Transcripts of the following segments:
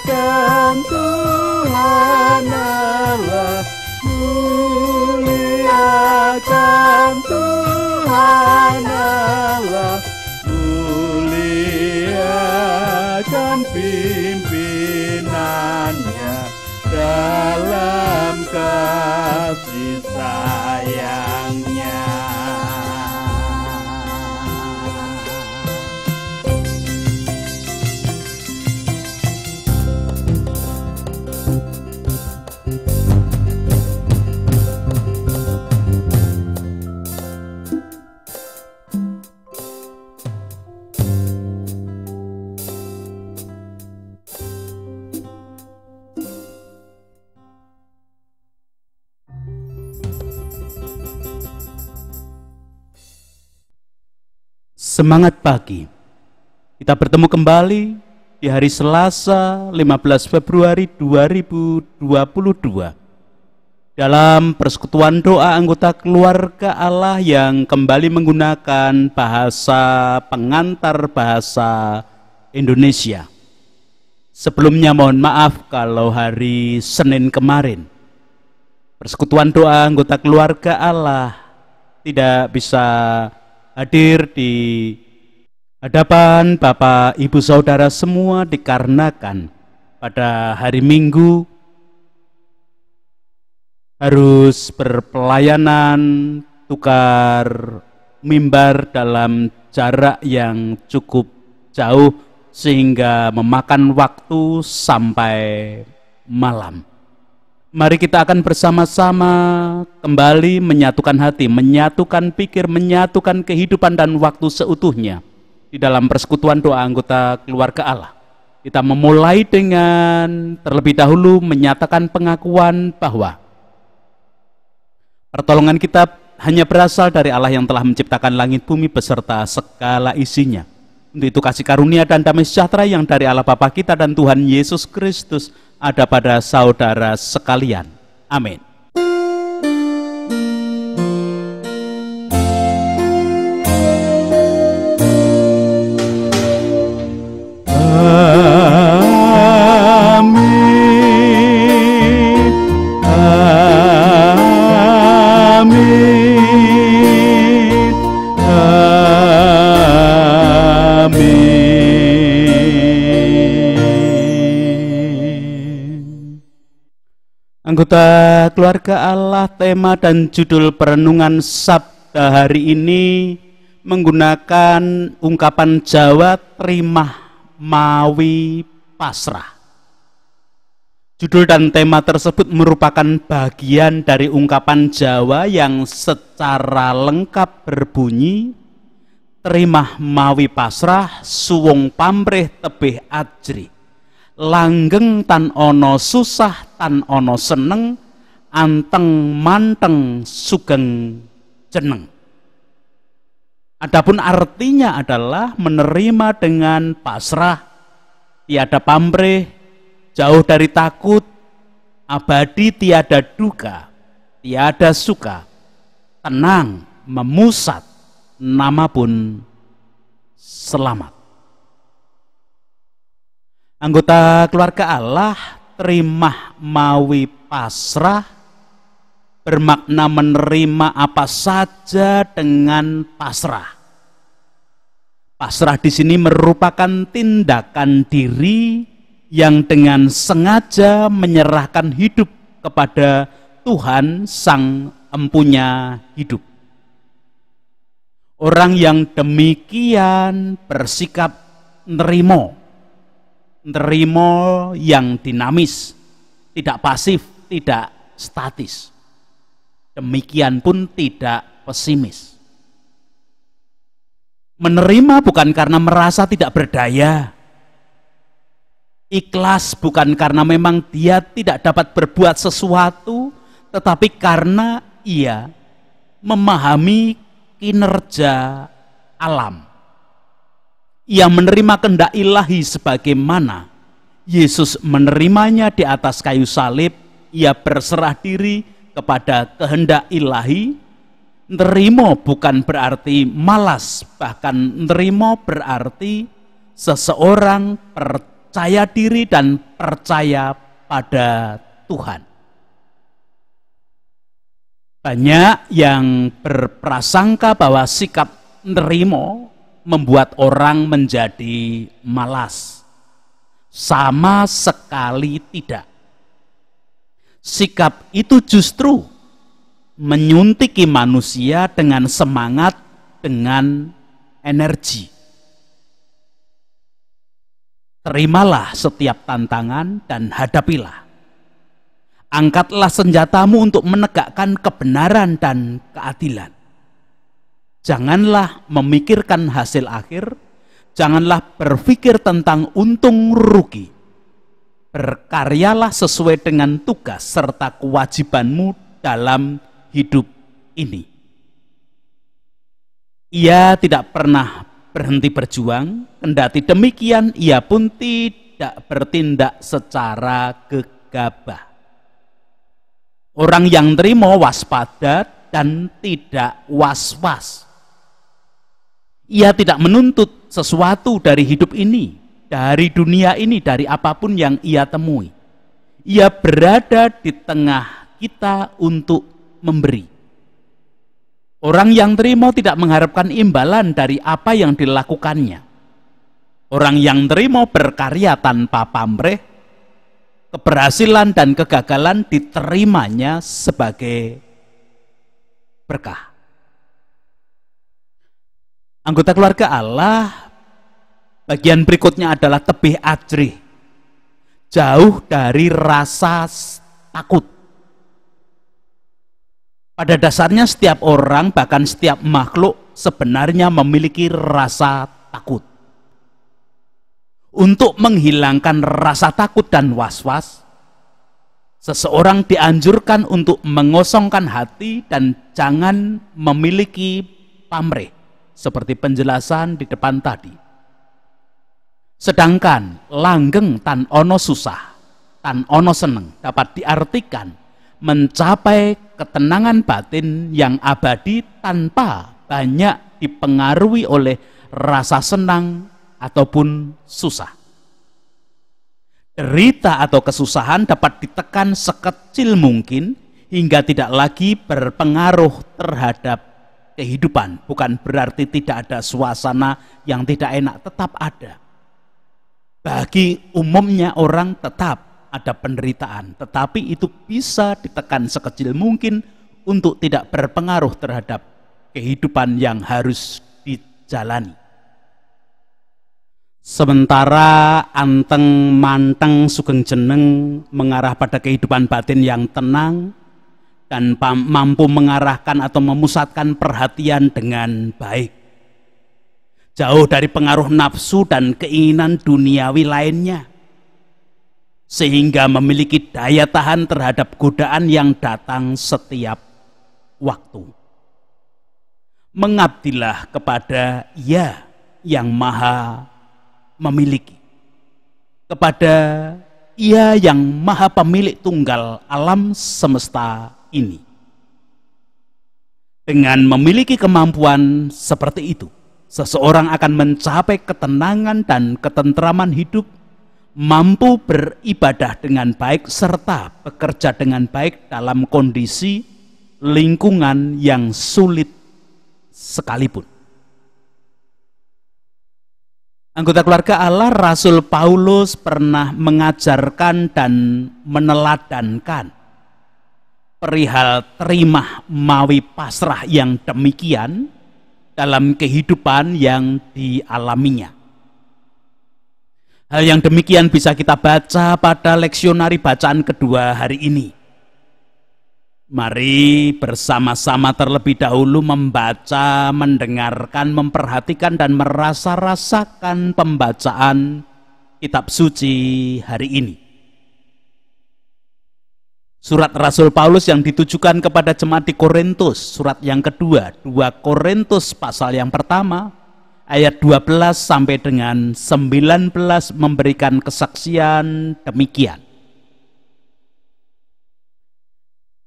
Muliakan Tuhan Allah, muliakan Tuhan Allah, muliakan pimpinannya dalam kasih sayangnya. Semangat pagi. Kita bertemu kembali di hari Selasa 15 Februari 2022 dalam persekutuan doa anggota keluarga Allah yang kembali menggunakan bahasa pengantar bahasa Indonesia. Sebelumnya mohon maaf kalau hari Senin kemarin persekutuan doa anggota keluarga Allah tidak bisa hadir di hadapan Bapak Ibu Saudara semua dikarenakan pada hari Minggu harus berpelayanan tukar mimbar dalam jarak yang cukup jauh sehingga memakan waktu sampai malam. Mari kita akan bersama-sama kembali menyatukan hati, menyatukan pikir, menyatukan kehidupan dan waktu seutuhnya di dalam persekutuan doa anggota keluarga Allah. Kita memulai dengan terlebih dahulu menyatakan pengakuan bahwa pertolongan kita hanya berasal dari Allah yang telah menciptakan langit bumi beserta segala isinya. Untuk itu kasih karunia dan damai sejahtera yang dari Allah Bapa kita dan Tuhan Yesus Kristus ada pada saudara sekalian. Amin. Anggota keluarga Allah, tema dan judul perenungan Sabda hari ini menggunakan ungkapan Jawa Trimah Mawi Pasrah. Judul dan tema tersebut merupakan bagian dari ungkapan Jawa yang secara lengkap berbunyi Trimah Mawi Pasrah, suwung pamrih tebih ajri. Langgeng tan ono susah tan ono seneng, anteng manteng sugeng jeneng. Adapun artinya adalah menerima dengan pasrah, tiada pamrih, jauh dari takut, abadi tiada duka, tiada suka, tenang, memusat, nama pun selamat. Anggota keluarga Allah, Trimah Mawi Pasrah bermakna menerima apa saja dengan pasrah. Pasrah di sini merupakan tindakan diri yang dengan sengaja menyerahkan hidup kepada Tuhan Sang Empunya hidup. Orang yang demikian bersikap nerimo yang dinamis, tidak pasif, tidak statis. Demikian pun tidak pesimis. Menerima bukan karena merasa tidak berdaya. Ikhlas bukan karena memang dia tidak dapat berbuat sesuatu, tetapi karena ia memahami kinerja alam. Ia menerima kehendak ilahi sebagaimana Yesus menerimanya di atas kayu salib. Ia berserah diri kepada kehendak ilahi. Nerimo bukan berarti malas, bahkan nerimo berarti seseorang percaya diri dan percaya pada Tuhan. Banyak yang berprasangka bahwa sikap nerimo membuat orang menjadi malas. Sama sekali tidak. Sikap itu justru menyuntiki manusia dengan semangat, dengan energi. Terimalah setiap tantangan dan hadapilah. Angkatlah senjatamu untuk menegakkan kebenaran dan keadilan. Janganlah memikirkan hasil akhir, janganlah berpikir tentang untung rugi. Berkaryalah sesuai dengan tugas serta kewajibanmu dalam hidup ini. Ia tidak pernah berhenti berjuang, kendati demikian ia pun tidak bertindak secara gegabah. Orang yang terima waspada dan tidak was-was. Ia tidak menuntut sesuatu dari hidup ini, dari dunia ini, dari apapun yang ia temui. Ia berada di tengah kita untuk memberi. Orang yang terima tidak mengharapkan imbalan dari apa yang dilakukannya. Orang yang terima berkarya tanpa pamrih. Keberhasilan dan kegagalan diterimanya sebagai berkah. Anggota keluarga Allah, bagian berikutnya adalah tebih ajrih. Jauh dari rasa takut. Pada dasarnya setiap orang, bahkan setiap makhluk sebenarnya memiliki rasa takut. Untuk menghilangkan rasa takut dan was-was, seseorang dianjurkan untuk mengosongkan hati dan jangan memiliki pamrih, seperti penjelasan di depan tadi. Sedangkan langgeng tan ono susah, tan ono seneng dapat diartikan mencapai ketenangan batin yang abadi tanpa banyak dipengaruhi oleh rasa senang ataupun susah. Derita atau kesusahan dapat ditekan sekecil mungkin hingga tidak lagi berpengaruh terhadap kehidupan. Bukan berarti tidak ada suasana yang tidak enak, tetap ada. Bagi umumnya orang tetap ada penderitaan, tetapi itu bisa ditekan sekecil mungkin untuk tidak berpengaruh terhadap kehidupan yang harus dijalani. Sementara anteng manteng sugeng jeneng mengarah pada kehidupan batin yang tenang dan mampu mengarahkan atau memusatkan perhatian dengan baik. Jauh dari pengaruh nafsu dan keinginan duniawi lainnya. Sehingga memiliki daya tahan terhadap godaan yang datang setiap waktu. Mengabdilah kepada Ia yang Maha memiliki, kepada Ia yang Maha Pemilik Tunggal alam semesta ini. Dengan memiliki kemampuan seperti itu, seseorang akan mencapai ketenangan dan ketentraman hidup, mampu beribadah dengan baik serta bekerja dengan baik dalam kondisi lingkungan yang sulit sekalipun. Anggota keluarga Allah, Rasul Paulus pernah mengajarkan dan meneladankan perihal terima mawi pasrah yang demikian dalam kehidupan yang dialaminya. Hal yang demikian bisa kita baca pada leksionari bacaan kedua hari ini. Mari bersama-sama terlebih dahulu membaca, mendengarkan, memperhatikan dan merasa-rasakan pembacaan kitab suci hari ini. Surat Rasul Paulus yang ditujukan kepada jemaat di Korintus, surat yang kedua, 2 Korintus pasal yang pertama, ayat 12 sampai dengan 19 memberikan kesaksian demikian.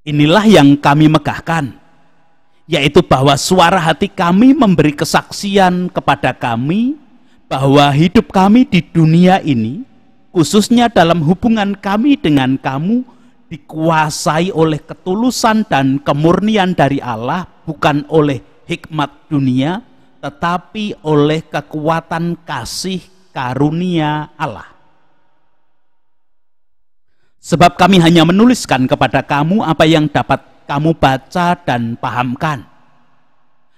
Inilah yang kami megahkan, yaitu bahwa suara hati kami memberi kesaksian kepada kami bahwa hidup kami di dunia ini khususnya dalam hubungan kami dengan kamu, dikuasai oleh ketulusan dan kemurnian dari Allah, bukan oleh hikmat dunia, tetapi oleh kekuatan kasih karunia Allah. Sebab kami hanya menuliskan kepada kamu apa yang dapat kamu baca dan pahamkan.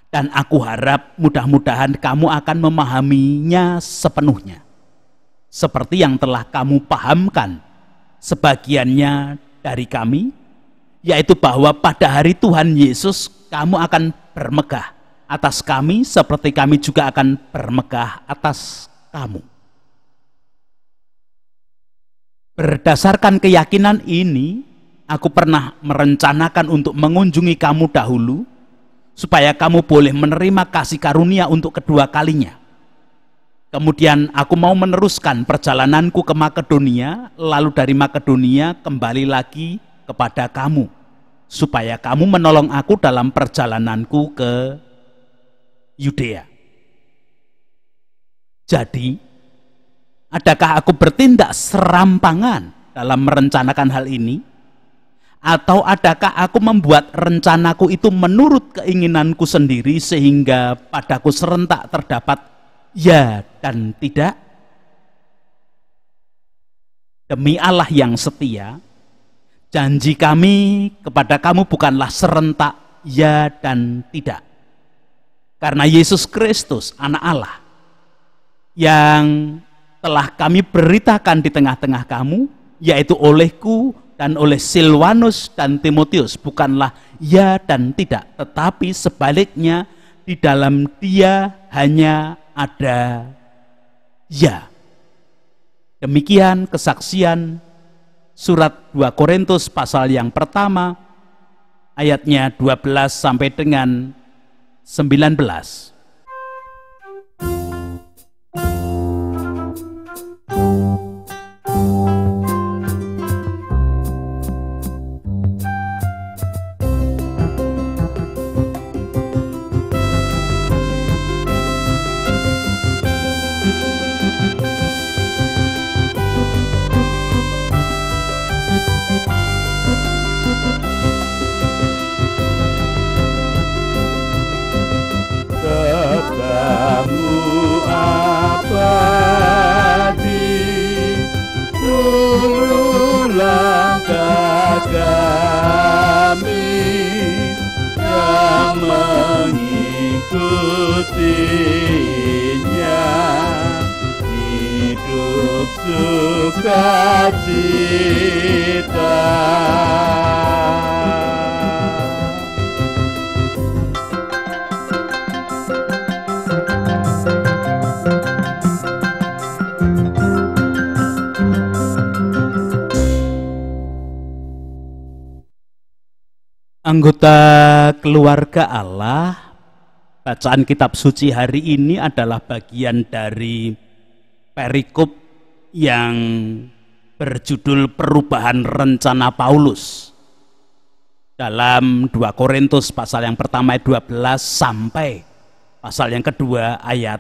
Dan aku harap mudah-mudahan kamu akan memahaminya sepenuhnya. Seperti yang telah kamu pahamkan sebagiannya dari kami, yaitu bahwa pada hari Tuhan Yesus kamu akan bermegah atas kami seperti kami juga akan bermegah atas kamu. Berdasarkan keyakinan ini, aku pernah merencanakan untuk mengunjungi kamu dahulu, supaya kamu boleh menerima kasih karunia untuk kedua kalinya. Kemudian aku mau meneruskan perjalananku ke Makedonia, lalu dari Makedonia kembali lagi kepada kamu, supaya kamu menolong aku dalam perjalananku ke Yudea. Jadi, adakah aku bertindak serampangan dalam merencanakan hal ini? Atau adakah aku membuat rencanaku itu menurut keinginanku sendiri sehingga padaku serentak terdapat ya dan tidak? Demi Allah yang setia, janji kami kepada kamu bukanlah serentak ya dan tidak. Karena Yesus Kristus, anak Allah, yang telah kami beritakan di tengah-tengah kamu, yaitu olehku dan oleh Silwanus dan Timotius, bukanlah ya dan tidak, tetapi sebaliknya di dalam dia hanya ada ya. Demikian kesaksian surat 2 Korintus pasal yang pertama, ayatnya 12 sampai dengan 19. Anggota keluarga Allah, bacaan kitab suci hari ini adalah bagian dari perikop yang berjudul perubahan rencana Paulus dalam 2 Korintus pasal yang pertama ayat 12 sampai pasal yang kedua ayat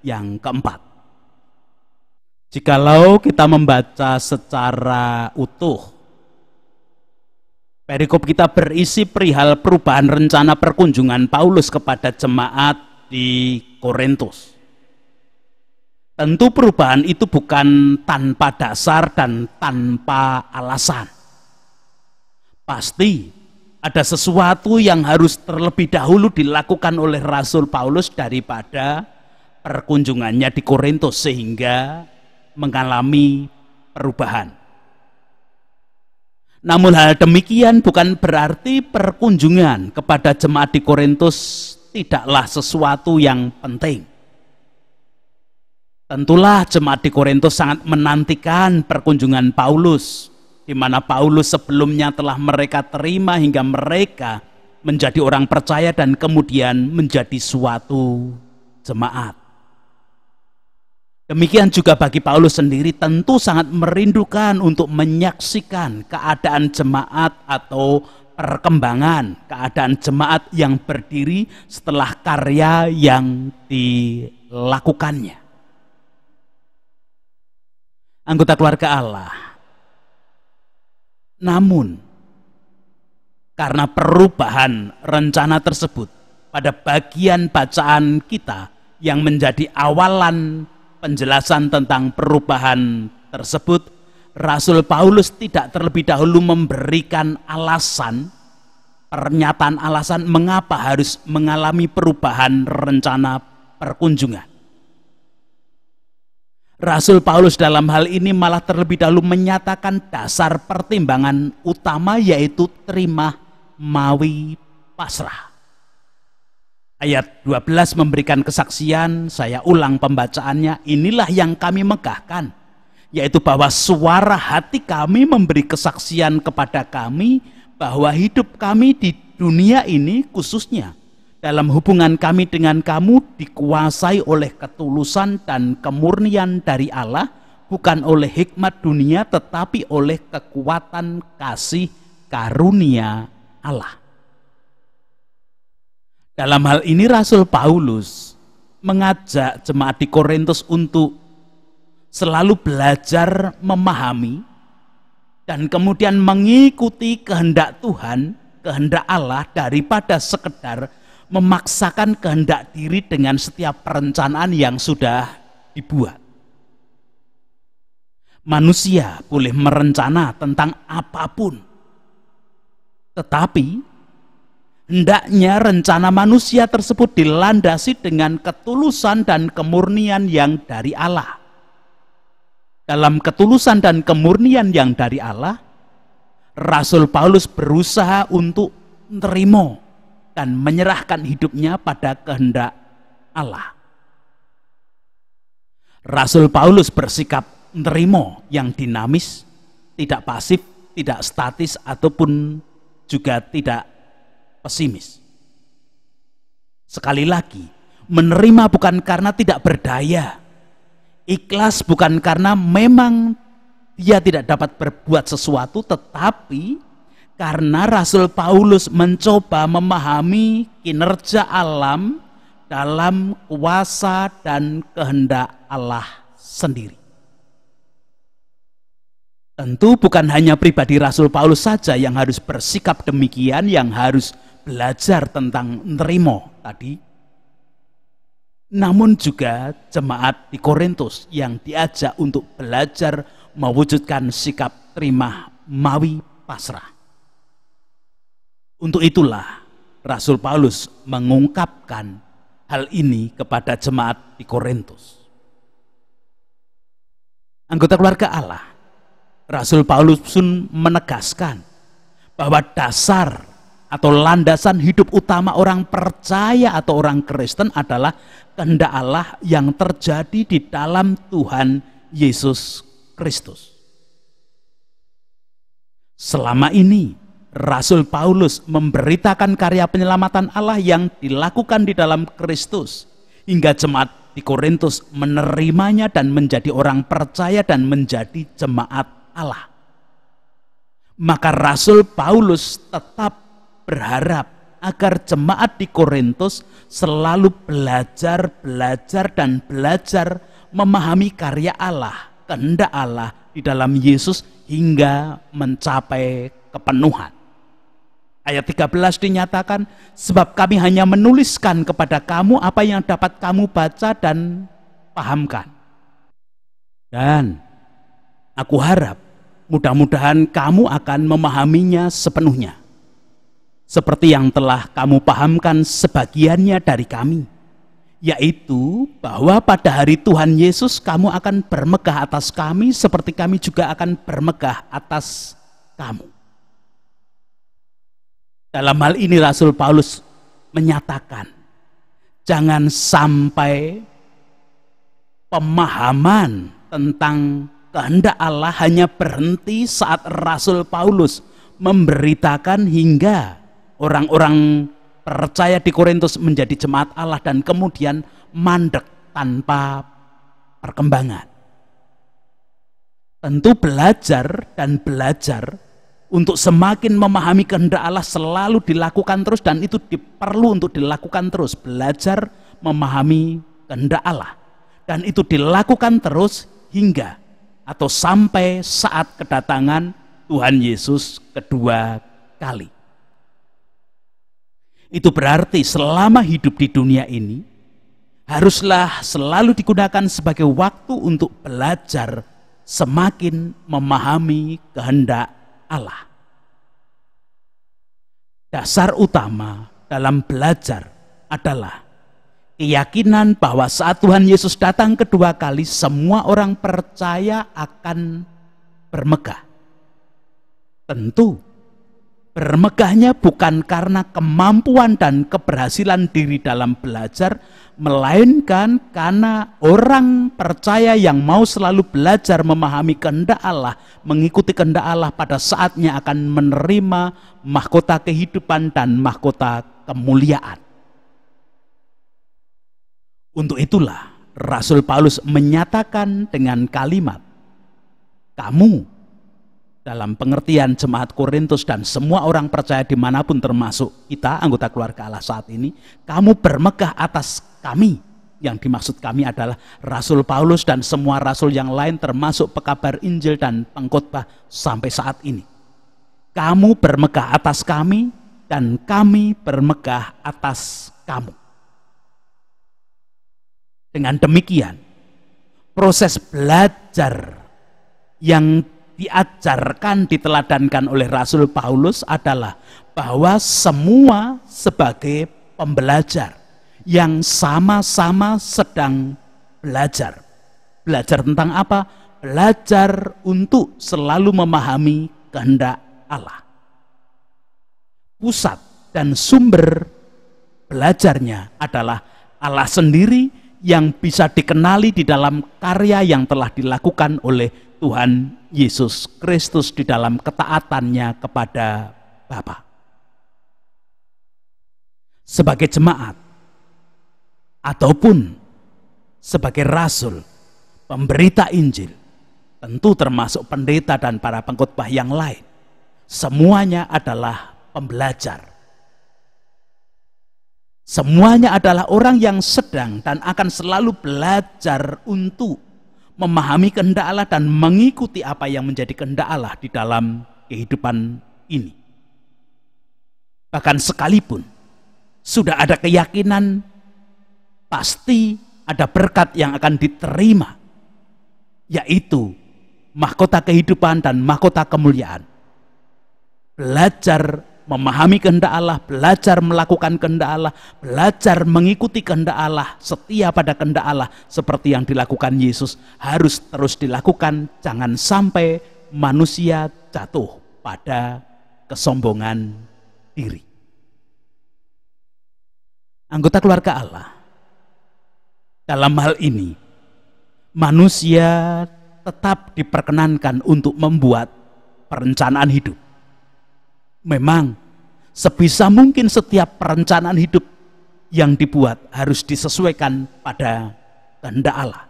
yang keempat. Jikalau kita membaca secara utuh, perikop kita berisi perihal perubahan rencana perkunjungan Paulus kepada jemaat di Korintus. Tentu perubahan itu bukan tanpa dasar dan tanpa alasan. Pasti ada sesuatu yang harus terlebih dahulu dilakukan oleh Rasul Paulus daripada perkunjungannya di Korintus sehingga mengalami perubahan. Namun hal demikian bukan berarti perkunjungan kepada jemaat di Korintus tidaklah sesuatu yang penting. Tentulah jemaat di Korintus sangat menantikan perkunjungan Paulus, di mana Paulus sebelumnya telah mereka terima hingga mereka menjadi orang percaya dan kemudian menjadi suatu jemaat. Demikian juga bagi Paulus sendiri tentu sangat merindukan untuk menyaksikan keadaan jemaat atau perkembangan keadaan jemaat yang berdiri setelah karya yang dilakukannya. anggota keluarga Allah. Namun, karena perubahan rencana tersebut pada bagian bacaan kita yang menjadi awalan penjelasan tentang perubahan tersebut, Rasul Paulus tidak terlebih dahulu memberikan alasan, pernyataan alasan mengapa harus mengalami perubahan rencana perkunjungan. Rasul Paulus dalam hal ini malah terlebih dahulu menyatakan dasar pertimbangan utama, yaitu terima mawi pasrah. Ayat 12 memberikan kesaksian, saya ulang pembacaannya, inilah yang kami megahkan, yaitu bahwa suara hati kami memberi kesaksian kepada kami bahwa hidup kami di dunia ini, khususnya dalam hubungan kami dengan kamu, dikuasai oleh ketulusan dan kemurnian dari Allah, bukan oleh hikmat dunia tetapi oleh kekuatan kasih karunia Allah. Dalam hal ini Rasul Paulus mengajak jemaat di Korintus untuk selalu belajar memahami dan kemudian mengikuti kehendak Tuhan, kehendak Allah, daripada sekedar memaksakan kehendak diri dengan setiap perencanaan yang sudah dibuat. Manusia boleh merencana tentang apapun, tetapi hendaknya rencana manusia tersebut dilandasi dengan ketulusan dan kemurnian yang dari Allah. Dalam ketulusan dan kemurnian yang dari Allah, Rasul Paulus berusaha untuk menerima dan menyerahkan hidupnya pada kehendak Allah. Rasul Paulus bersikap menerima yang dinamis, tidak pasif, tidak statis, ataupun juga tidak pesimis. Sekali lagi, menerima bukan karena tidak berdaya, ikhlas bukan karena memang dia tidak dapat berbuat sesuatu, tetapi karena Rasul Paulus mencoba memahami kinerja alam dalam kuasa dan kehendak Allah sendiri. Tentu bukan hanya pribadi Rasul Paulus saja yang harus bersikap demikian, yang harus belajar tentang nerimo tadi, namun juga jemaat di Korintus yang diajak untuk belajar mewujudkan sikap terima mawi pasrah. Untuk itulah Rasul Paulus mengungkapkan hal ini kepada jemaat di Korintus. Anggota keluarga Allah, Rasul Paulus pun menegaskan bahwa dasar atau landasan hidup utama orang percaya atau orang Kristen adalah kehendak Allah yang terjadi di dalam Tuhan Yesus Kristus. Selama ini Rasul Paulus memberitakan karya penyelamatan Allah yang dilakukan di dalam Kristus, hingga jemaat di Korintus menerimanya dan menjadi orang percaya dan menjadi jemaat Allah. Maka Rasul Paulus tetap berharap agar jemaat di Korintus selalu belajar dan belajar memahami karya Allah, kehendak Allah di dalam Yesus hingga mencapai kepenuhan. Ayat 13 dinyatakan, sebab kami hanya menuliskan kepada kamu apa yang dapat kamu baca dan pahamkan. Dan aku harap mudah-mudahan kamu akan memahaminya sepenuhnya, seperti yang telah kamu pahamkan sebagiannya dari kami, yaitu bahwa pada hari Tuhan Yesus kamu akan bermegah atas kami seperti kami juga akan bermegah atas kamu. Dalam hal ini Rasul Paulus menyatakan, jangan sampai pemahaman tentang kehendak Allah hanya berhenti saat Rasul Paulus memberitakan hingga orang-orang percaya di Korintus menjadi jemaat Allah dan kemudian mandek tanpa perkembangan. Tentu belajar dan belajar untuk semakin memahami kehendak Allah selalu dilakukan terus, dan itu perlu untuk dilakukan terus. Belajar memahami kehendak Allah, dan itu dilakukan terus hingga atau sampai saat kedatangan Tuhan Yesus kedua kali. Itu berarti selama hidup di dunia ini haruslah selalu digunakan sebagai waktu untuk belajar semakin memahami kehendak Allah. Dasar utama dalam belajar adalah keyakinan bahwa saat Tuhan Yesus datang kedua kali, semua orang percaya akan bermegah. Tentu bermegahnya bukan karena kemampuan dan keberhasilan diri dalam belajar, melainkan karena orang percaya yang mau selalu belajar memahami kehendak Allah, mengikuti kehendak Allah, pada saatnya akan menerima mahkota kehidupan dan mahkota kemuliaan. Untuk itulah Rasul Paulus menyatakan dengan kalimat, kamu, dalam pengertian jemaat Korintus dan semua orang percaya dimanapun termasuk kita, anggota keluarga Allah saat ini, kamu bermegah atas kami. Yang dimaksud kami adalah Rasul Paulus dan semua rasul yang lain termasuk pekabar Injil dan pengkhotbah sampai saat ini. Kamu bermegah atas kami dan kami bermegah atas kamu. Dengan demikian, proses belajar yang diajarkan, diteladankan oleh Rasul Paulus adalah bahwa semua sebagai pembelajar yang sama-sama sedang belajar. Belajar tentang apa? Belajar untuk selalu memahami kehendak Allah. Pusat dan sumber belajarnya adalah Allah sendiri yang bisa dikenali di dalam karya yang telah dilakukan oleh Tuhan Yesus Kristus di dalam ketaatannya kepada Bapa. Sebagai jemaat ataupun sebagai rasul, pemberita Injil, tentu termasuk pendeta dan para pengkhotbah yang lain, semuanya adalah pembelajar. Semuanya adalah orang yang sedang dan akan selalu belajar untuk memahami kehendak Allah dan mengikuti apa yang menjadi kehendak Allah di dalam kehidupan ini. Bahkan sekalipun sudah ada keyakinan pasti ada berkat yang akan diterima, yaitu mahkota kehidupan dan mahkota kemuliaan. Belajar memahami kehendak Allah, belajar melakukan kehendak Allah, belajar mengikuti kehendak Allah, setia pada kehendak Allah seperti yang dilakukan Yesus, harus terus dilakukan. Jangan sampai manusia jatuh pada kesombongan diri. Anggota keluarga Allah, dalam hal ini manusia tetap diperkenankan untuk membuat perencanaan hidup. Memang sebisa mungkin setiap perencanaan hidup yang dibuat harus disesuaikan pada kehendak Allah.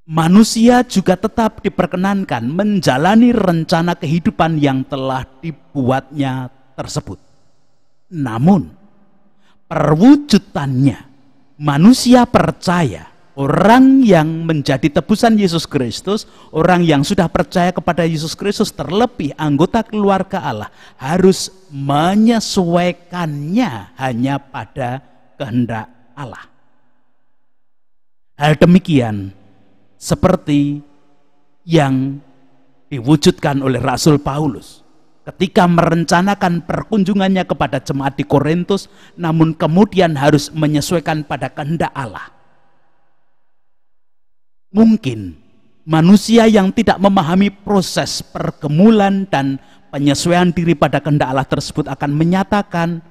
Manusia juga tetap diperkenankan menjalani rencana kehidupan yang telah dibuatnya tersebut. Namun perwujudannya, manusia percaya, orang yang menjadi tebusan Yesus Kristus, orang yang sudah percaya kepada Yesus Kristus, terlebih anggota keluarga Allah, harus menyesuaikannya hanya pada kehendak Allah. Hal demikian seperti yang diwujudkan oleh Rasul Paulus ketika merencanakan perkunjungannya kepada jemaat di Korintus, namun kemudian harus menyesuaikan pada kehendak Allah. Mungkin manusia yang tidak memahami proses pergumulan dan penyesuaian diri pada kehendak Allah tersebut akan menyatakan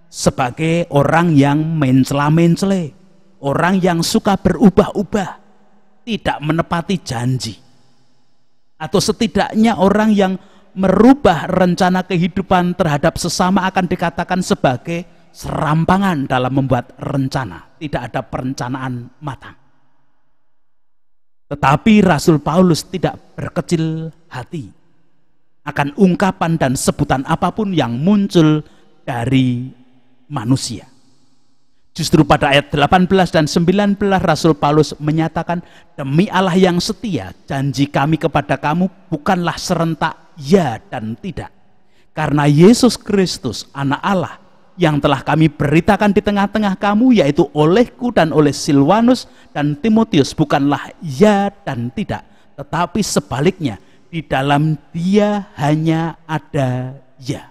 sebagai orang yang mencela-mencele, orang yang suka berubah-ubah, tidak menepati janji, atau setidaknya orang yang merubah rencana kehidupan terhadap sesama akan dikatakan sebagai serampangan dalam membuat rencana, tidak ada perencanaan matang. Tetapi Rasul Paulus tidak berkecil hati akan ungkapan dan sebutan apapun yang muncul dari manusia. Justru pada ayat 18 dan 19 Rasul Paulus menyatakan, demi Allah yang setia, janji kami kepada kamu bukanlah serentak ya dan tidak. Karena Yesus Kristus, anak Allah, yang telah kami beritakan di tengah-tengah kamu, yaitu olehku dan oleh Silwanus dan Timotius, bukanlah ya dan tidak, tetapi sebaliknya, di dalam dia hanya ada ya.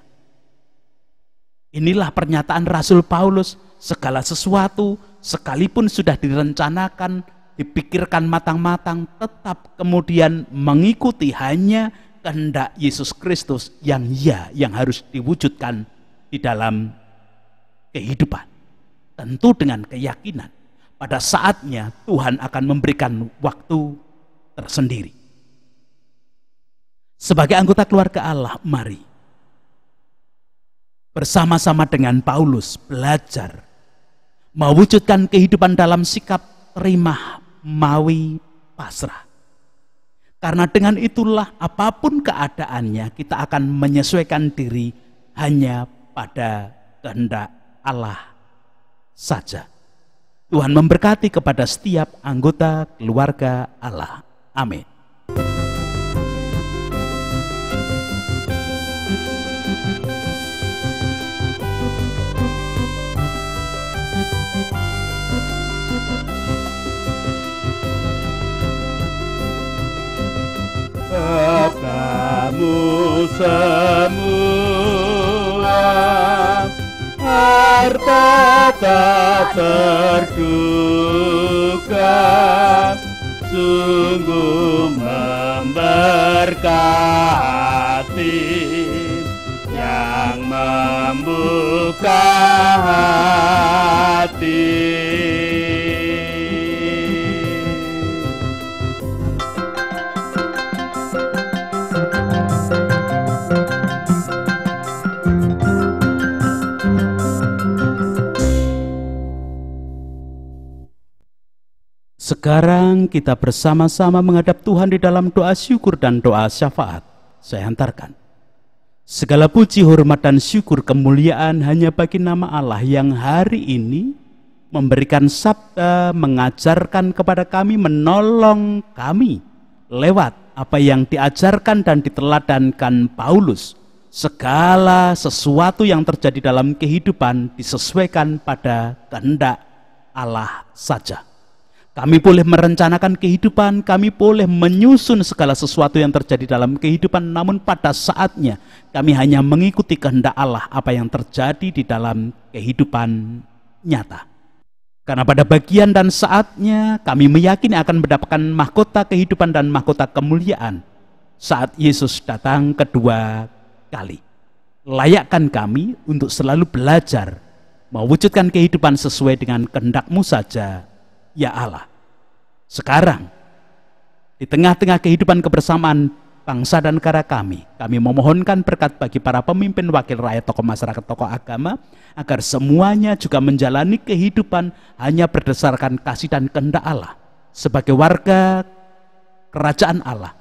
Inilah pernyataan Rasul Paulus. Segala sesuatu sekalipun sudah direncanakan, dipikirkan matang-matang, tetap kemudian mengikuti hanya kehendak Yesus Kristus yang ya, yang harus diwujudkan di dalam kehidupan. Tentu dengan keyakinan pada saatnya Tuhan akan memberikan waktu tersendiri. Sebagai anggota keluarga Allah, mari bersama-sama dengan Paulus belajar mewujudkan kehidupan dalam sikap terima, mawi, pasrah. Karena dengan itulah apapun keadaannya kita akan menyesuaikan diri hanya pada kehendak Allah saja. Tuhan memberkati kepada setiap anggota keluarga Allah. Amin. Kamu semua harta tak terduga, sungguh memberkati yang membuka hati. Sekarang kita bersama-sama menghadap Tuhan di dalam doa syukur dan doa syafaat. Saya hantarkan. Segala puji, hormat, dan syukur kemuliaan hanya bagi nama Allah yang hari ini memberikan sabda, mengajarkan kepada kami, menolong kami lewat apa yang diajarkan dan diteladankan Paulus. Segala sesuatu yang terjadi dalam kehidupan disesuaikan pada kehendak Allah saja. Kami boleh merencanakan kehidupan, kami boleh menyusun segala sesuatu yang terjadi dalam kehidupan, namun pada saatnya kami hanya mengikuti kehendak Allah apa yang terjadi di dalam kehidupan nyata. Karena pada bagian dan saatnya kami meyakini akan mendapatkan mahkota kehidupan dan mahkota kemuliaan saat Yesus datang kedua kali. Layakkan kami untuk selalu belajar mewujudkan kehidupan sesuai dengan kehendak-Mu saja, ya Allah. Sekarang, di tengah-tengah kehidupan kebersamaan bangsa dan negara kami memohonkan berkat bagi para pemimpin, wakil rakyat, tokoh masyarakat, tokoh agama, agar semuanya juga menjalani kehidupan hanya berdasarkan kasih dan kehendak Allah. Sebagai warga kerajaan Allah,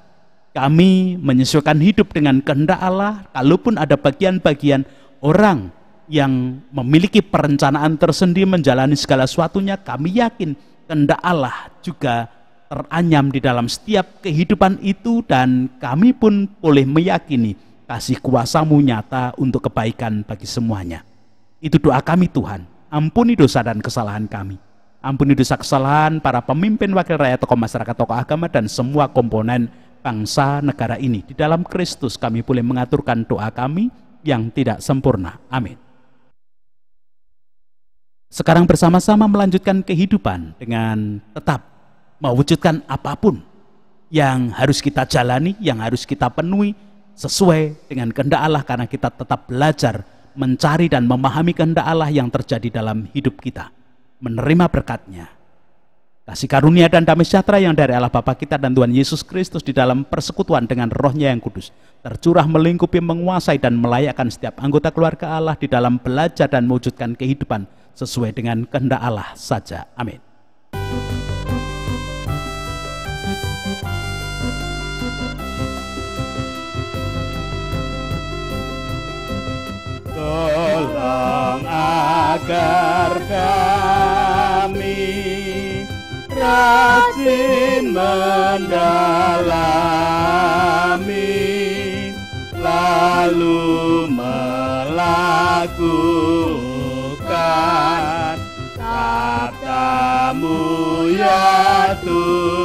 kami menyesuaikan hidup dengan kehendak Allah, kalaupun ada bagian-bagian orang yang memiliki perencanaan tersendiri menjalani segala sesuatunya, kami yakin kehendak Allah juga teranyam di dalam setiap kehidupan itu, dan kami pun boleh meyakini kasih kuasa-Mu nyata untuk kebaikan bagi semuanya. Itu doa kami Tuhan, ampuni dosa dan kesalahan kami. Ampuni dosa kesalahan para pemimpin, wakil rakyat, tokoh masyarakat, tokoh agama, dan semua komponen bangsa negara ini. Di dalam Kristus kami boleh mengaturkan doa kami yang tidak sempurna. Amin. Sekarang bersama-sama melanjutkan kehidupan dengan tetap mewujudkan apapun yang harus kita jalani, yang harus kita penuhi sesuai dengan kehendak Allah, karena kita tetap belajar mencari dan memahami kehendak Allah yang terjadi dalam hidup kita. Menerima berkat-Nya, kasih karunia dan damai sejahtera yang dari Allah Bapa kita dan Tuhan Yesus Kristus di dalam persekutuan dengan Roh-Nya yang kudus tercurah, melingkupi, menguasai, dan melayakkan setiap anggota keluarga Allah di dalam belajar dan mewujudkan kehidupan sesuai dengan kehendak Allah saja. Amin. Tolong agar kami rajin mendalami, lalu melakukan sabdamu ya Tuhan.